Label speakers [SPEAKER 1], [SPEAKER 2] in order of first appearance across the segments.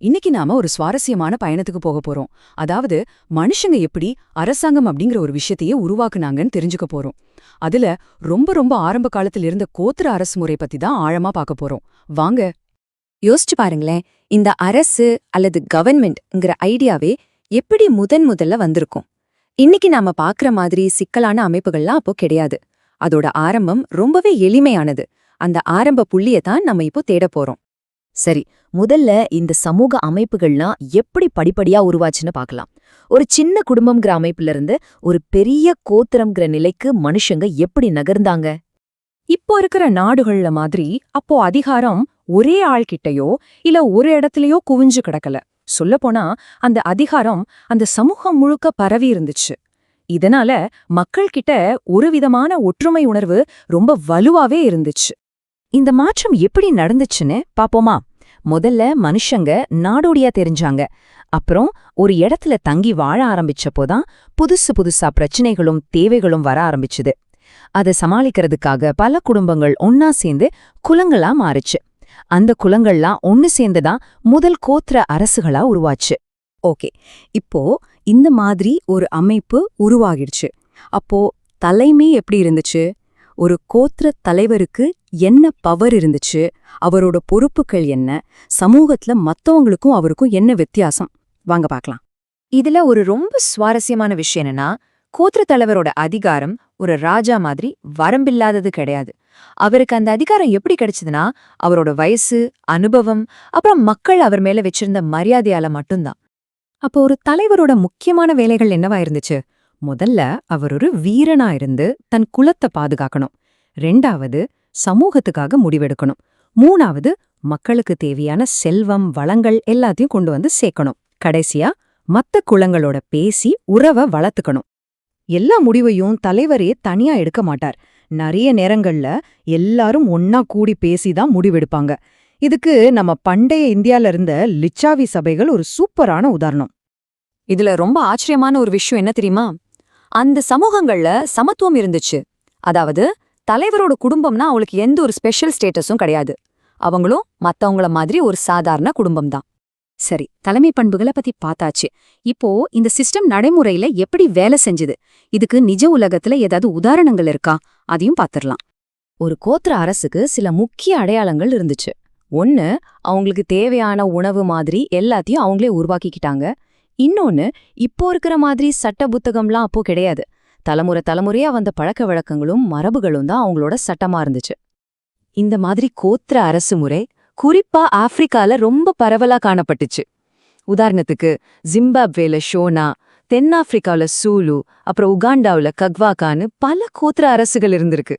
[SPEAKER 1] இன்னைக்கு நாம ஒரு சுவாரஸ்யமான பயணத்துக்கு போக போறோம். அதாவது மனுஷங்க எப்படி அரசாங்கம் அப்படிங்கிற ஒரு விஷயத்தையே உருவாக்குனாங்கன்னு தெரிஞ்சுக்க போறோம். அதுல ரொம்ப ரொம்ப ஆரம்ப காலத்துல இருந்த கோத்திர அரசு முறை பத்தி தான் ஆழமா பார்க்க போறோம். வாங்க.
[SPEAKER 2] யோசிச்சு பாருங்களேன், இந்த அரசு அல்லது கவர்மெண்ட்ங்கிற ஐடியாவே எப்படி முதல்ல வந்திருக்கும். இன்னைக்கு நாம பாக்குற மாதிரி சிக்கலான அமைப்புகள்லாம் அப்போ கிடையாது. அதோட ஆரம்பம் ரொம்பவே எளிமையானது. அந்த ஆரம்ப புள்ளியை தான் நம்ம இப்போ தேட போறோம்.
[SPEAKER 3] சரி, முதல்ல இந்த சமூக அமைப்புகள்லாம் எப்படி படிப்படியா உருவாச்சுன்னு பார்க்கலாம். ஒரு சின்ன குடும்பம்ங்கிற அமைப்புல இருந்து ஒரு பெரிய கோத்திரம்ங்கிற நிலைக்கு மனுஷங்க எப்படி நகர்ந்தாங்க?
[SPEAKER 2] இப்போ இருக்கிற நாடுகள்ல மாதிரி அப்போ அதிகாரம் ஒரே ஆள்கிட்டயோ இல்ல ஒரு இடத்துலயோ குவிஞ்சு கிடக்கல. சொல்லப்போனா அந்த அதிகாரம் அந்த சமூகம் முழுக்க பரவி இருந்துச்சு. இதனால மக்கள் கிட்ட ஒரு விதமான ஒற்றுமை உணர்வு ரொம்ப வலுவாவே இருந்துச்சு.
[SPEAKER 3] இந்த மாற்றம் எப்படி நடந்துச்சுன்னு பாப்போமா? முதல்ல மனுஷங்க நாடோடியா தெரிஞ்சாங்க. அப்புறம் ஒரு இடத்துல தங்கி வாழ ஆரம்பிச்சப்போதான் புதுசா பிரச்சனைகளும் தேவைகளும் வர ஆரம்பிச்சுது. அதை சமாளிக்கிறதுக்காக பல குடும்பங்கள் ஒன்னா சேர்ந்து குலங்களா மாறுச்சு. அந்த குலங்கள்லாம் ஒன்னு சேர்ந்துதான் முதல் கோத்திர அரசுகளா உருவாச்சு.
[SPEAKER 2] ஓகே, இப்போ இந்த மாதிரி ஒரு அமைப்பு உருவாகிடுச்சு. அப்போ தலைமை எப்படி இருந்துச்சு? ஒரு கோத்திர தலைவருக்கு என்ன பவர் இருந்துச்சு? அவரோட பொறுப்புகள் என்ன? சமூகத்துல மத்தவங்களுக்கும் அவருக்கும் என்ன வித்தியாசம்? வாங்க பார்க்கலாம். இதுல ஒரு ரொம்ப சுவாரஸ்யமான விஷயம் என்னன்னா, கோத்திர தலைவரோட அதிகாரம் ஒரு ராஜா மாதிரி வரம்பில்லாதது கிடையாது. அவருக்கு அந்த அதிகாரம் எப்படி கிடைச்சதுன்னா, அவரோட வயசு, அனுபவம், அப்புறம் மக்கள் அவர் மேல வச்சிருந்த மரியாதையால மட்டும்தான். அப்போ ஒரு தலைவரோட முக்கியமான வேலைகள் என்னவா இருந்துச்சு? முதல்ல அவர் ஒரு வீரனா இருந்து தன் குலத்தை பாதுகாக்கணும். 2வது சமூகத்துக்காக முடிவெடுக்கணும். 3வது மக்களுக்கு தேவையான செல்வம், வளங்கள் எல்லாத்தையும் கொண்டு வந்து சேர்க்கணும். கடைசியா மத்த குலங்களோட பேசி உறவை வளர்த்துக்கணும். எல்லா முடிவையும் தலைவரே தனியா எடுக்க மாட்டார். நிறைய நேரங்கள்ல எல்லாரும் ஒன்னா கூடி பேசிதான் முடிவெடுப்பாங்க. இதுக்கு நம்ம பண்டைய இந்தியால இருந்த லிச்சாவி சபைகள் ஒரு சூப்பரான உதாரணம்.
[SPEAKER 1] இதுல ரொம்ப ஆச்சரியமான ஒரு விஷயம் என்ன தெரியுமா? அந்த சமூகங்கள்ல சமத்துவம் இருந்துச்சு. அதாவது தலைவரோட குடும்பம்னா அவளுக்கு எந்த ஒரு ஸ்பெஷல் ஸ்டேட்டஸும் கிடையாது. அவங்களும் மத்தவங்கள மாதிரி ஒரு சாதாரண குடும்பம் தான். சரி, தலைமை பண்புகளை பத்தி பார்த்தாச்சு. இப்போ இந்த சிஸ்டம் நடைமுறையில எப்படி வேலை செஞ்சுது? இதுக்கு நிஜ உலகத்துல ஏதாவது உதாரணங்கள் இருக்கா? அதையும் பாத்துரலாம்.
[SPEAKER 3] ஒரு கோத்திர அரசுக்கு சில முக்கிய அடையாளங்கள் இருந்துச்சு. ஒன்னு, அவங்களுக்கு தேவையான உணவு மாதிரி எல்லாத்தையும் அவங்களே உருவாக்கிக்கிட்டாங்க. இன்னொன்னு, இப்போ இருக்கிற மாதிரி சட்ட புத்தகம்லாம் அப்போ கிடையாது. தலைமுறையா வந்த பழக்க வழக்கங்களும் மரபுகளும் தான் அவங்களோட சட்டமா இருந்துச்சு. இந்த மாதிரி கோத்திர அரசு முறை குறிப்பா ஆப்பிரிக்கால ரொம்ப பரவலா காணப்பட்டுச்சு. உதாரணத்துக்கு ஜிம்பாப்வேல ஷோனா, தென்னாப்பிரிக்கால சூலு, அப்புறம் உகாண்டாவுல கக்வாக்கான்னு பல கோத்திர அரசுகள் இருந்திருக்கு.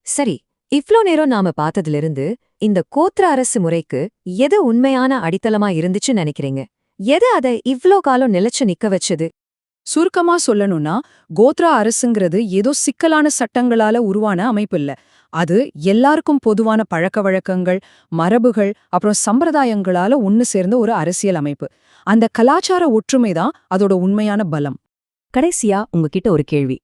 [SPEAKER 3] சரி, இவ்ளோ நேரம் நாம பார்த்ததிலிருந்து இந்த கோத்திர அரசு முறைக்கு எது உண்மையான அடித்தளமா இருந்துச்சுன்னு நினைக்கிறீங்க? எது அதை இவ்ளோ காலம் நிலைச்சு நிக்க வச்சது?
[SPEAKER 2] சுருக்கமா சொல்லணும்னா, கோத்ரா அரசுங்கிறது ஏதோ சிக்கலான சட்டங்களால உருவான அமைப்பு இல்ல. அது எல்லாருக்கும் பொதுவான பழக்க வழக்கங்கள், மரபுகள், அப்புறம் சம்பிரதாயங்களால ஒன்னு சேர்ந்த ஒரு அரசியல் அமைப்பு. அந்த கலாச்சார ஒற்றுமைதான் அதோட உண்மையான பலம்.
[SPEAKER 3] கடைசியா உங்ககிட்ட ஒரு கேள்வி.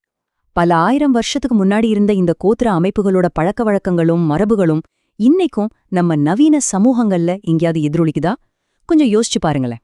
[SPEAKER 3] பல 1000 வருஷத்துக்கு முன்னாடி இருந்த இந்த கோத்திர அமைப்புகளோட பழக்க வழக்கங்களும் மரபுகளும் இன்னைக்கும் நம்ம நவீன சமூகங்கள்ல எங்கேயாவது எதிரொலிக்குதா? கொஞ்சம் யோசிச்சு பாருங்களேன்.